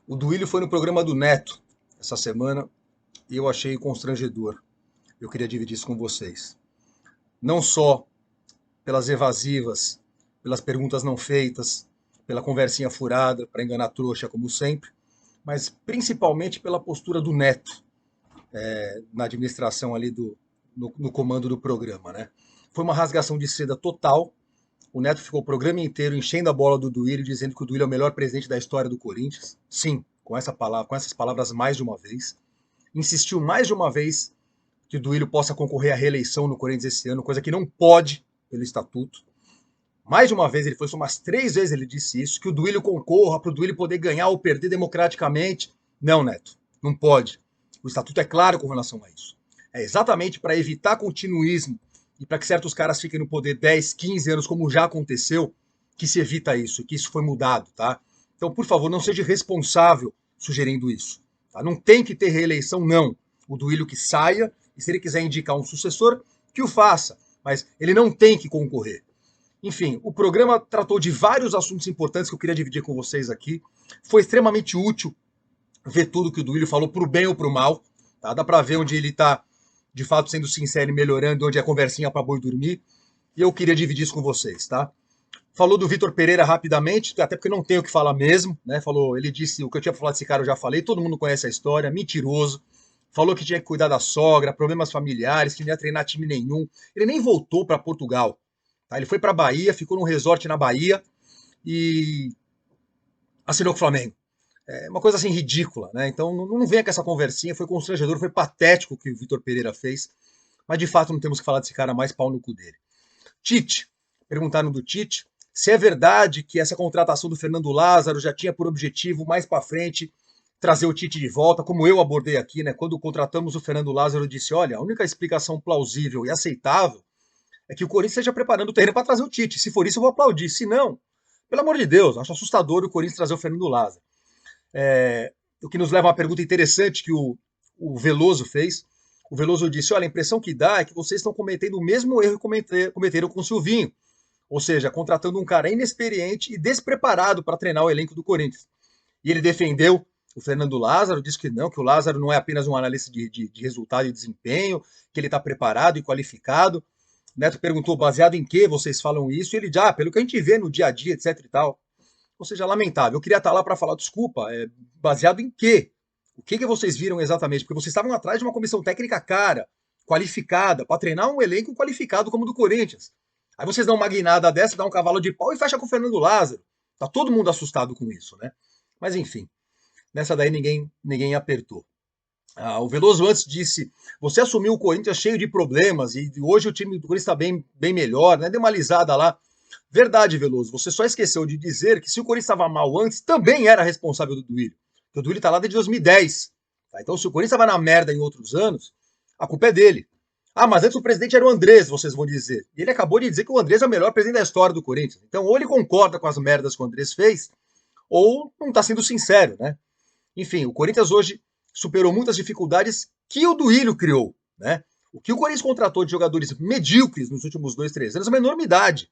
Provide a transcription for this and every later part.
O Duílio foi no programa do Neto essa semana e eu achei constrangedor. Eu queria dividir isso com vocês. Não só pelas evasivas, pelas perguntas não feitas, pela conversinha furada para enganar trouxa, como sempre, mas principalmente pela postura do Neto na administração ali no comando do programa, né? Foi uma rasgação de seda total. O Neto ficou o programa inteiro enchendo a bola do Duílio, dizendo que o Duílio é o melhor presidente da história do Corinthians. Sim, com essas palavras mais de uma vez. Insistiu mais de uma vez que o Duílio possa concorrer à reeleição no Corinthians esse ano, coisa que não pode pelo estatuto. Mais de uma vez ele foi, só umas 3 vezes ele disse isso, que o Duílio concorra para o Duílio poder ganhar ou perder democraticamente. Não, Neto, não pode. O estatuto é claro com relação a isso. É exatamente para evitar continuismo e para que certos caras fiquem no poder 10, 15 anos, como já aconteceu, que se evita isso, que isso foi mudado, tá? Então, por favor, não seja irresponsável sugerindo isso. Tá? Não tem que ter reeleição, não. O Duílio que saia, e se ele quiser indicar um sucessor, que o faça. Mas ele não tem que concorrer. Enfim, o programa tratou de vários assuntos importantes que eu queria dividir com vocês aqui. Foi extremamente útil ver tudo que o Duílio falou, pro bem ou pro mal. Tá? Dá para ver onde ele está, de fato, sendo sincero e melhorando, onde é conversinha para boi dormir. E eu queria dividir isso com vocês, tá? Falou do Vitor Pereira rapidamente, até porque não tenho o que falar mesmo, né? Falou, ele disse o que eu tinha pra falar desse cara, eu já falei, todo mundo conhece a história, mentiroso. Falou que tinha que cuidar da sogra, problemas familiares, que não ia treinar time nenhum. Ele nem voltou para Portugal. Tá? Ele foi para Bahia, ficou num resort na Bahia e assinou com o Flamengo. É uma coisa assim ridícula, né? Então não venha com essa conversinha, foi constrangedor, foi patético o que o Vitor Pereira fez, mas de fato não temos que falar desse cara mais pau no cu dele. Tite, perguntaram do Tite, se é verdade que essa contratação do Fernando Lázaro já tinha por objetivo mais para frente trazer o Tite de volta, como eu abordei aqui, né? Quando contratamos o Fernando Lázaro, eu disse, olha, a única explicação plausível e aceitável é que o Corinthians esteja preparando o terreno para trazer o Tite. Se for isso, eu vou aplaudir. Se não, pelo amor de Deus, acho assustador o Corinthians trazer o Fernando Lázaro. O que nos leva a uma pergunta interessante que o Veloso fez. O Veloso disse: olha, a impressão que dá é que vocês estão cometendo o mesmo erro que cometeram com o Silvinho. Ou seja, contratando um cara inexperiente e despreparado para treinar o elenco do Corinthians. E ele defendeu o Fernando Lázaro, disse que não, que o Lázaro não é apenas um analista de resultado e desempenho, que ele está preparado e qualificado. Neto perguntou baseado em que vocês falam isso, e ele já, pelo que a gente vê no dia a dia, etc e tal. Ou seja, lamentável. Eu queria estar lá para falar, desculpa, baseado em quê? O que vocês viram exatamente? Porque vocês estavam atrás de uma comissão técnica cara, qualificada, para treinar um elenco qualificado como o do Corinthians. Aí vocês dão uma guinada dessa, dão um cavalo de pau e fecha com o Fernando Lázaro. Tá todo mundo assustado com isso, né? Mas enfim, nessa daí ninguém apertou. O Veloso antes disse: você assumiu o Corinthians cheio de problemas e hoje o time do Corinthians está bem melhor, né? Deu uma alisada lá. Verdade, Veloso, você só esqueceu de dizer que se o Corinthians estava mal antes, também era responsável do Duílio. Porque o Duílio está lá desde 2010. Tá? Então, se o Corinthians estava na merda em outros anos, a culpa é dele. Ah, mas antes o presidente era o Andrés, vocês vão dizer. E ele acabou de dizer que o Andrés é o melhor presidente da história do Corinthians. Então, ou ele concorda com as merdas que o Andrés fez, ou não está sendo sincero, né? Enfim, o Corinthians hoje superou muitas dificuldades que o Duílio criou, né? O que o Corinthians contratou de jogadores medíocres nos últimos 2, 3 anos é uma enormidade.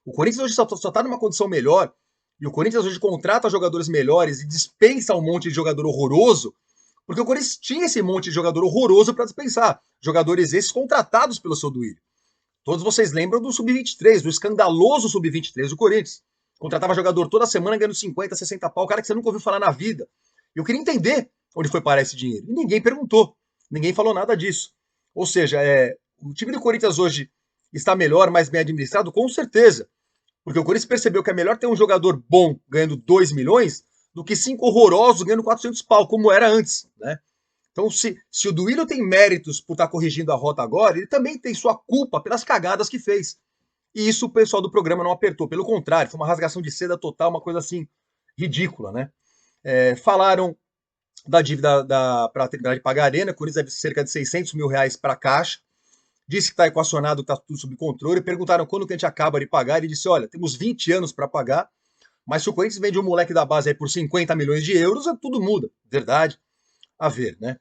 O Corinthians hoje só está numa condição melhor, e o Corinthians hoje contrata jogadores melhores e dispensa um monte de jogador horroroso, porque o Corinthians tinha esse monte de jogador horroroso para dispensar. Jogadores esses contratados pelo seu Duílio. Todos vocês lembram do Sub-23, do escandaloso Sub-23 do Corinthians. Contratava jogador toda semana ganhando 50, 60 pau, cara que você nunca ouviu falar na vida. Eu queria entender onde foi parar esse dinheiro. E ninguém perguntou. Ninguém falou nada disso. Ou seja, o time do Corinthians hoje está melhor, mais bem administrado? Com certeza. Porque o Corinthians percebeu que é melhor ter um jogador bom ganhando 2 milhões do que 5 horrorosos ganhando 400 pau, como era antes, né? Então, se o Duílio tem méritos por estar corrigindo a rota agora, ele também tem sua culpa pelas cagadas que fez. E isso o pessoal do programa não apertou. Pelo contrário, foi uma rasgação de seda total, uma coisa assim, ridícula, né? Falaram da dívida para terminar de pagar a Arena, o Corinthians deve cerca de 600 mil reais para a Caixa. Disse que está equacionado, está tudo sob controle. Perguntaram quando que a gente acaba de pagar. Ele disse: olha, temos 20 anos para pagar, mas se o Corinthians vende um moleque da base aí por 50 milhões de euros, tudo muda. Verdade. A ver, né?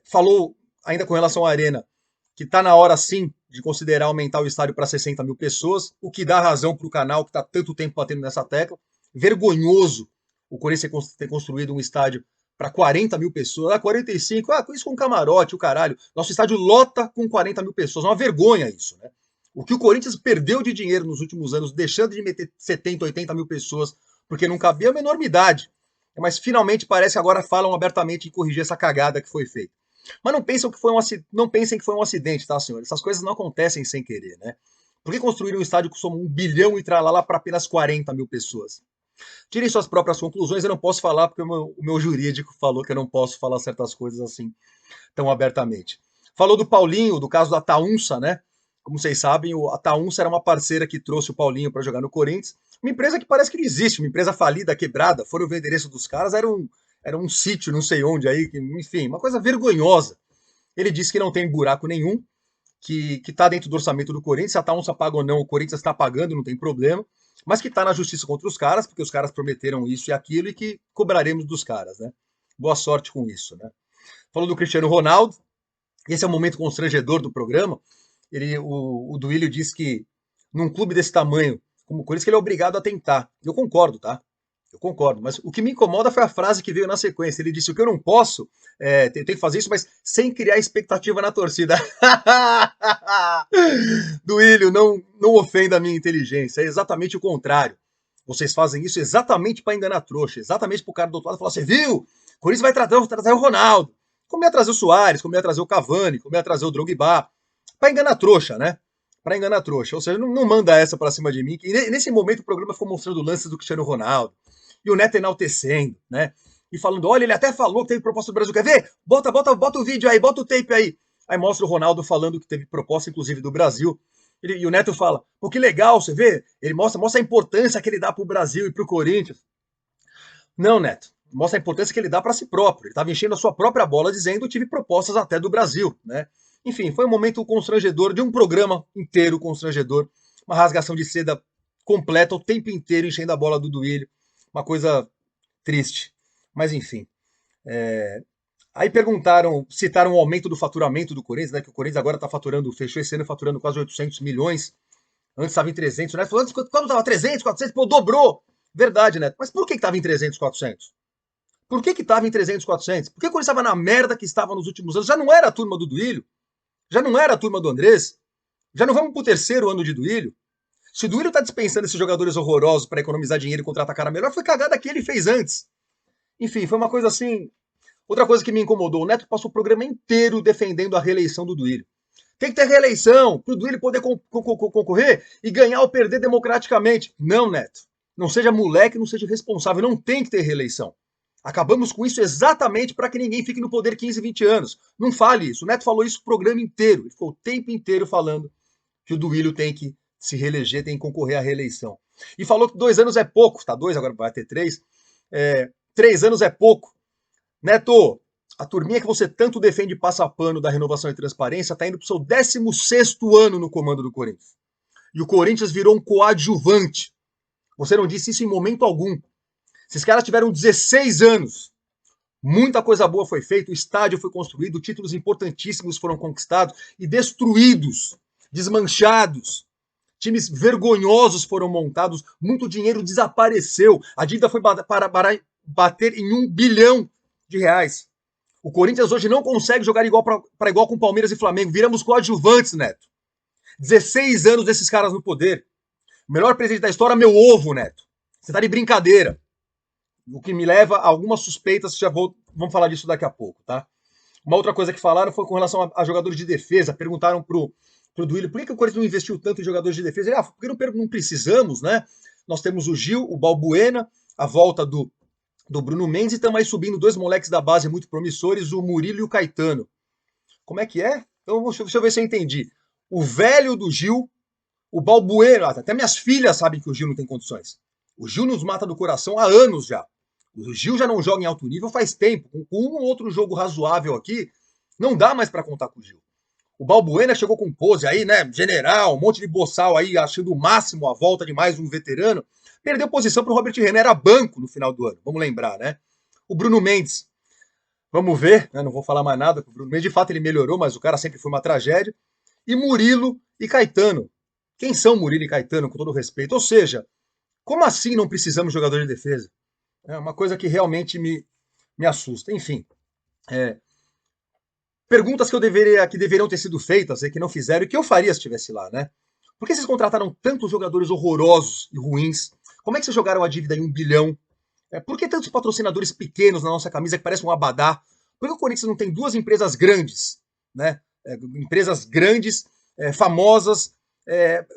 Falou ainda com relação à Arena que está na hora sim de considerar aumentar o estádio para 60 mil pessoas, o que dá razão para o canal que está tanto tempo batendo nessa tecla. Vergonhoso o Corinthians ter construído um estádio para 40 mil pessoas, 45, com isso com camarote, o caralho. Nosso estádio lota com 40 mil pessoas, é uma vergonha isso, né? O que o Corinthians perdeu de dinheiro nos últimos anos, deixando de meter 70, 80 mil pessoas, porque não cabia, é uma enormidade. Mas finalmente parece que agora falam abertamente em corrigir essa cagada que foi feita. Mas não pensem que foi um acidente, tá, senhor? Essas coisas não acontecem sem querer, né? Por que construir um estádio que soma 1 bilhão e tralala para apenas 40 mil pessoas? Tirem suas próprias conclusões, eu não posso falar porque o meu jurídico falou que eu não posso falar certas coisas assim tão abertamente. Falou do Paulinho, do caso da Taunsa, né? Como vocês sabem, a Taunsa era uma parceira que trouxe o Paulinho para jogar no Corinthians. Uma empresa que parece que não existe, uma empresa falida, quebrada. Foram ver o endereço dos caras, era um sítio, não sei onde aí, enfim, uma coisa vergonhosa. Ele disse que não tem buraco nenhum, que está dentro do orçamento do Corinthians. Se a Taunsa paga ou não, o Corinthians está pagando, não tem problema. Mas que está na justiça contra os caras, porque os caras prometeram isso e aquilo e que cobraremos dos caras, né? Boa sorte com isso, né? Falou do Cristiano Ronaldo. Esse é o momento constrangedor do programa. O Duílio diz que num clube desse tamanho, como o Corinthians, que ele é obrigado a tentar. Eu concordo, tá? Eu concordo. Mas o que me incomoda foi a frase que veio na sequência. Ele disse: o que eu não posso, eu tenho que fazer isso, mas sem criar expectativa na torcida. Duílio, não ofenda a minha inteligência. É exatamente o contrário. Vocês fazem isso exatamente para enganar trouxa. Exatamente para o cara do outro lado falar: você viu? O Corinthians vai trazer o Ronaldo. Como ia trazer o Soares, como ia trazer o Cavani, como ia trazer o Drogba. Para enganar trouxa, né? Para enganar trouxa. Ou seja, não manda essa para cima de mim. E nesse momento o programa ficou mostrando lances do Cristiano Ronaldo. E o Neto enaltecendo, né? E falando: olha, ele até falou que teve proposta do Brasil. Quer ver? Bota o vídeo aí, bota o tape aí. Aí mostra o Ronaldo falando que teve proposta, inclusive, do Brasil. E o Neto fala: pô, que legal, você vê? Ele mostra a importância que ele dá pro Brasil e pro Corinthians. Não, Neto. Mostra a importância que ele dá para si próprio. Ele estava enchendo a sua própria bola dizendo: tive propostas até do Brasil, né? Enfim, foi um momento constrangedor, de um programa inteiro constrangedor. Uma rasgação de seda completa, o tempo inteiro enchendo a bola do Duílio. Uma coisa triste. Mas enfim. Aí citaram o aumento do faturamento do Corinthians, né? Que o Corinthians agora está faturando, fechou esse ano faturando quase 800 milhões. Antes estava em 300, né? Antes, quando estava 300, 400, pô, dobrou. Verdade, né? Mas por que estava em 300, 400? Por que estava em 300, 400? Por que o Corinthians estava na merda que estava nos últimos anos? Já não era a turma do Duílio? Já não era a turma do Andrés? Já não vamos pro 3º ano de Duílio? Se o Duílio está dispensando esses jogadores horrorosos para economizar dinheiro e contratar cara melhor, foi cagada que ele fez antes. Enfim, foi uma coisa assim. Outra coisa que me incomodou: o Neto passou o programa inteiro defendendo a reeleição do Duílio. Tem que ter reeleição para o Duílio poder concorrer e ganhar ou perder democraticamente. Não, Neto. Não seja moleque, não seja responsável. Não tem que ter reeleição. Acabamos com isso exatamente para que ninguém fique no poder 15, 20 anos. Não fale isso. O Neto falou isso o programa inteiro. Ele ficou o tempo inteiro falando que o Duílio tem que se reeleger, tem que concorrer à reeleição. E falou que 2 anos é pouco. Tá 2, agora vai ter 3. 3 anos é pouco. Neto, a turminha que você tanto defende passa pano da renovação e transparência está indo para o seu 16º ano no comando do Corinthians. E o Corinthians virou um coadjuvante. Você não disse isso em momento algum. Esses caras tiveram 16 anos. Muita coisa boa foi feita, o estádio foi construído, títulos importantíssimos foram conquistados e destruídos, desmanchados. Times vergonhosos foram montados, muito dinheiro desapareceu. A dívida foi para bater em 1 bilhão de reais. O Corinthians hoje não consegue jogar igual para igual com Palmeiras e Flamengo. Viramos coadjuvantes, Neto. 16 anos desses caras no poder. O melhor presidente da história, meu ovo, Neto. Você tá de brincadeira. O que me leva a algumas suspeitas, vamos falar disso daqui a pouco, tá? Uma outra coisa que falaram foi com relação a jogadores de defesa. Perguntaram pro Duílio: por que o Corinthians não investiu tanto em jogadores de defesa? Ele: porque não precisamos, né? Nós temos o Gil, o Balbuena, a volta do Bruno Mendes, e estamos aí subindo 2 moleques da base muito promissores, o Murilo e o Caetano. Como é que é? Então, deixa eu ver se eu entendi. O velho do Gil, o Balbuena, até minhas filhas sabem que o Gil não tem condições. O Gil nos mata do coração há anos já. O Gil já não joga em alto nível faz tempo. Com um ou outro jogo razoável aqui, não dá mais para contar com o Gil. O Balbuena chegou com pose aí, né? General, um monte de boçal aí, achando o máximo a volta de mais um veterano. Perdeu posição para o Robert René, era banco no final do ano, vamos lembrar, né? O Bruno Mendes, vamos ver, né? Não vou falar mais nada. O Bruno Mendes, de fato, ele melhorou, mas o cara sempre foi uma tragédia. E Murilo e Caetano. Quem são Murilo e Caetano, com todo respeito? Ou seja, como assim não precisamos de jogador de defesa? É uma coisa que realmente me assusta. Enfim, é, perguntas que deveriam ter sido feitas e que não fizeram e que eu faria se estivesse lá, né? Por que vocês contrataram tantos jogadores horrorosos e ruins? Como é que vocês jogaram a dívida em 1 bilhão? Por que tantos patrocinadores pequenos na nossa camisa que parece um abadá? Por que o Corinthians não tem duas empresas grandes, né? Empresas grandes, famosas,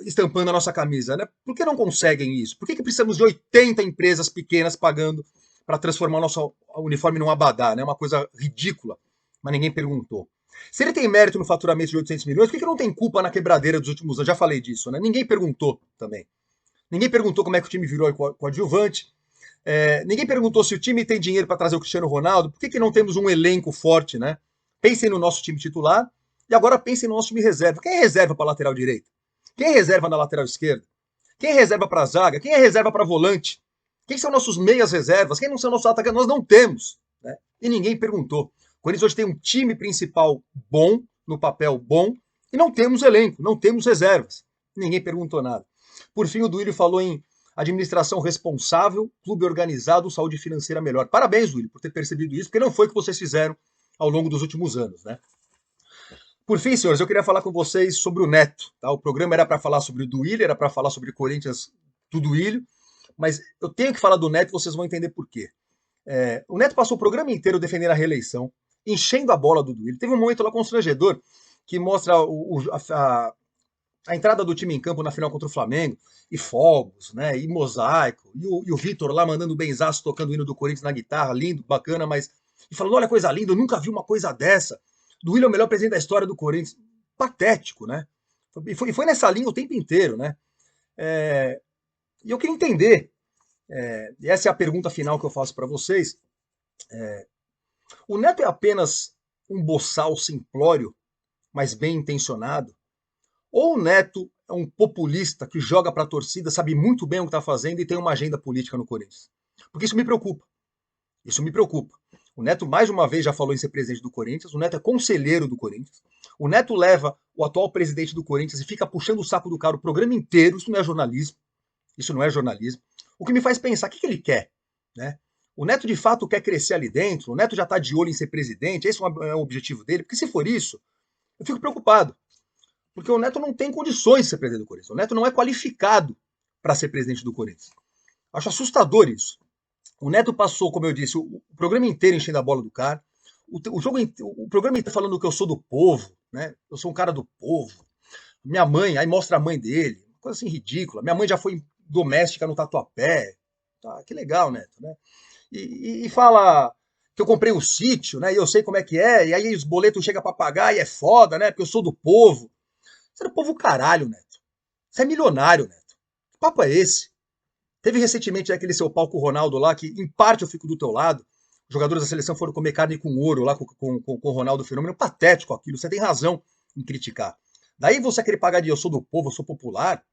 estampando a nossa camisa, né? Por que não conseguem isso? Por que precisamos de 80 empresas pequenas pagando para transformar o nosso uniforme num abadá, né? Uma coisa ridícula, mas ninguém perguntou. Se ele tem mérito no faturamento de 800 milhões, por que não tem culpa na quebradeira dos últimos anos? Já falei disso, né? Ninguém perguntou também. Ninguém perguntou como é que o time virou coadjuvante. Ninguém perguntou se o time tem dinheiro para trazer o Cristiano Ronaldo. Por que não temos um elenco forte, né? Pensem no nosso time titular e agora pensem no nosso time reserva. Quem é reserva para lateral direita? Quem é reserva na lateral esquerda? Quem é reserva para zaga? Quem é reserva para volante? Quem são nossos meias reservas? Quem não são nossos atacantes? Nós não temos, né? E ninguém perguntou. O Corinthians hoje tem um time principal bom, no papel bom, e não temos elenco, não temos reservas. Ninguém perguntou nada. Por fim, o Duílio falou em administração responsável, clube organizado, saúde financeira melhor. Parabéns, Duílio, por ter percebido isso, porque não foi o que vocês fizeram ao longo dos últimos anos, né? Por fim, senhores, eu queria falar com vocês sobre o Neto. Tá? O programa era para falar sobre o Duílio, era para falar sobre o Corinthians do Duílio, mas eu tenho que falar do Neto e vocês vão entender por quê. O Neto passou o programa inteiro defendendo a reeleição, enchendo a bola do Duílio. Teve um momento lá constrangedor que mostra a entrada do time em campo na final contra o Flamengo, e fogos, né, e mosaico, e o Vitor lá mandando o benzaço tocando o hino do Corinthians na guitarra, lindo, bacana, mas... E falando, olha, coisa linda, eu nunca vi uma coisa dessa. Duílio é o melhor presidente da história do Corinthians. Patético, né? E foi nessa linha o tempo inteiro, né? E eu queria entender, e essa é a pergunta final que eu faço para vocês, o Neto é apenas um boçal simplório, mas bem intencionado? Ou o Neto é um populista que joga para a torcida, sabe muito bem o que está fazendo e tem uma agenda política no Corinthians? Porque isso me preocupa. Isso me preocupa. O Neto, mais uma vez, já falou em ser presidente do Corinthians. O Neto é conselheiro do Corinthians. O Neto leva o atual presidente do Corinthians e fica puxando o saco do cara o programa inteiro. Isso não é jornalismo. Isso não é jornalismo. O que me faz pensar, o que ele quer? Né? O Neto, de fato, quer crescer ali dentro? O Neto já está de olho em ser presidente? Esse é o objetivo dele? Porque se for isso, eu fico preocupado. Porque o Neto não tem condições de ser presidente do Corinthians. O Neto não é qualificado para ser presidente do Corinthians. Acho assustador isso. O Neto passou, como eu disse, o programa inteiro enchendo a bola do cara. O programa inteiro falando que eu sou do povo, né? Eu sou um cara do povo. Minha mãe, aí mostra a mãe dele, coisa assim ridícula. Minha mãe já foi doméstica no Tatuapé. Tá, que legal, Neto, né? E fala que eu comprei um sítio, né? E eu sei como é que é. E aí os boletos chegam para pagar e é foda, né? Porque eu sou do povo. Você é do povo caralho, Neto. Você é milionário, Neto. Que papo é esse? Teve recentemente aquele seu palco Ronaldo lá, que em parte eu fico do teu lado. Os jogadores da seleção foram comer carne com ouro lá com o Ronaldo Fenômeno. Patético aquilo, você tem razão em criticar. Daí você querer pagar de eu sou do povo, eu sou popular.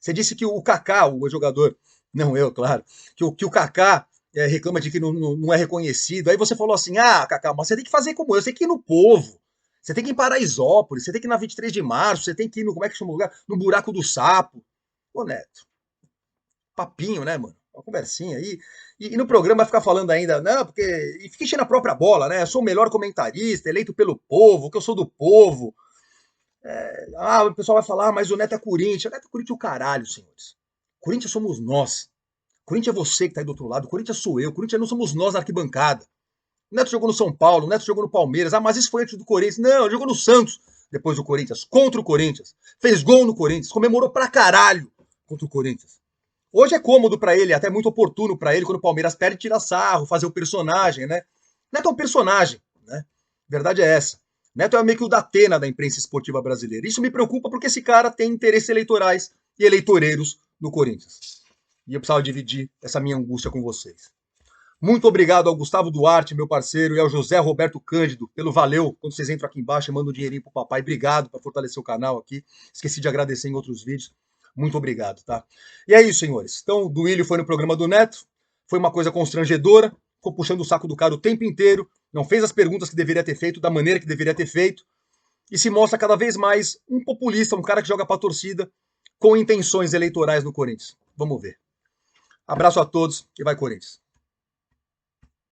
Você disse que o Kaká, o jogador, não eu, claro, que o Kaká reclama de que não é reconhecido. Aí você falou assim, Kaká, mas você tem que fazer como eu, você tem que ir no povo. Você tem que ir em Paraisópolis, você tem que ir na 23 de março, você tem que ir no, como é que chama o lugar? No Buraco do Sapo. Ô, Neto, papinho, né, mano? Uma conversinha aí. E no programa vai ficar falando ainda, não, porque. E fica enchendo a própria bola, né? Eu sou o melhor comentarista, eleito pelo povo, que eu sou do povo. O pessoal vai falar, mas o Neto é Corinthians. O Neto é Corinthians o caralho, senhores. Corinthians somos nós. Corinthians é você que tá aí do outro lado. Corinthians sou eu. Corinthians não somos nós na arquibancada. O Neto jogou no São Paulo, o Neto jogou no Palmeiras. Mas isso foi antes do Corinthians. Não, ele jogou no Santos depois do Corinthians, contra o Corinthians. Fez gol no Corinthians, comemorou pra caralho contra o Corinthians. Hoje é cômodo para ele, até muito oportuno para ele, quando o Palmeiras perde, tirar sarro, fazer o personagem, né? Neto é um personagem, né? Verdade é essa. Neto é meio que o Datena da imprensa esportiva brasileira. Isso me preocupa porque esse cara tem interesses eleitorais e eleitoreiros no Corinthians. E eu precisava dividir essa minha angústia com vocês. Muito obrigado ao Gustavo Duarte, meu parceiro, e ao José Roberto Cândido, pelo valeu. Quando vocês entram aqui embaixo, mandam um dinheirinho pro papai. Obrigado para fortalecer o canal aqui. Esqueci de agradecer em outros vídeos. Muito obrigado, tá? E é isso, senhores. Então, o Duílio foi no programa do Neto. Foi uma coisa constrangedora. Ficou puxando o saco do cara o tempo inteiro. Não fez as perguntas que deveria ter feito, da maneira que deveria ter feito. E se mostra cada vez mais um populista, um cara que joga pra torcida com intenções eleitorais no Corinthians. Vamos ver. Abraço a todos e vai Corinthians.